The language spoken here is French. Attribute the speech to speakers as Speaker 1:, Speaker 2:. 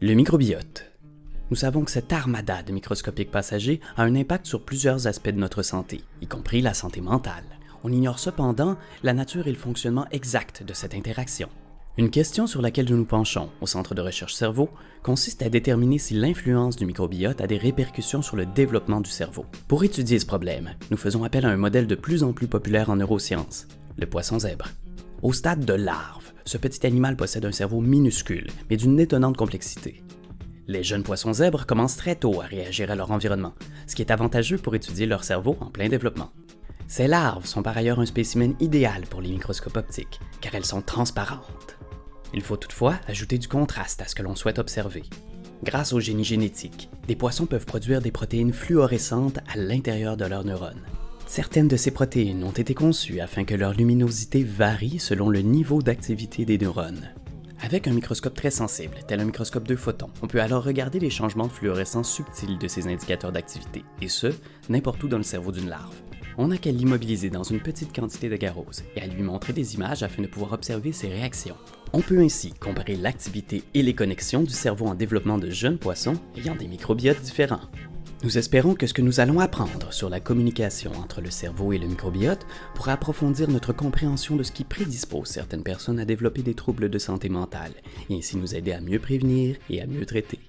Speaker 1: Le microbiote. Nous savons que cette armada de microscopiques passagers a un impact sur plusieurs aspects de notre santé, y compris la santé mentale. On ignore cependant la nature et le fonctionnement exact de cette interaction. Une question sur laquelle nous nous penchons au Centre de recherche cerveau consiste à déterminer si l'influence du microbiote a des répercussions sur le développement du cerveau. Pour étudier ce problème, nous faisons appel à un modèle de plus en plus populaire en neurosciences, le poisson zèbre. Au stade de larve, ce petit animal possède un cerveau minuscule, mais d'une étonnante complexité. Les jeunes poissons zèbres commencent très tôt à réagir à leur environnement, ce qui est avantageux pour étudier leur cerveau en plein développement. Ces larves sont par ailleurs un spécimen idéal pour les microscopes optiques, car elles sont transparentes. Il faut toutefois ajouter du contraste à ce que l'on souhaite observer. Grâce au génie génétique, des poissons peuvent produire des protéines fluorescentes à l'intérieur de leurs neurones. Certaines de ces protéines ont été conçues afin que leur luminosité varie selon le niveau d'activité des neurones. Avec un microscope très sensible, tel un microscope 2 photons, on peut alors regarder les changements de fluorescence subtils de ces indicateurs d'activité, et ce, n'importe où dans le cerveau d'une larve. On n'a qu'à l'immobiliser dans une petite quantité d'agarose et à lui montrer des images afin de pouvoir observer ses réactions. On peut ainsi comparer l'activité et les connexions du cerveau en développement de jeunes poissons ayant des microbiotes différents. Nous espérons que ce que nous allons apprendre sur la communication entre le cerveau et le microbiote pourra approfondir notre compréhension de ce qui prédispose certaines personnes à développer des troubles de santé mentale et ainsi nous aider à mieux prévenir et à mieux traiter.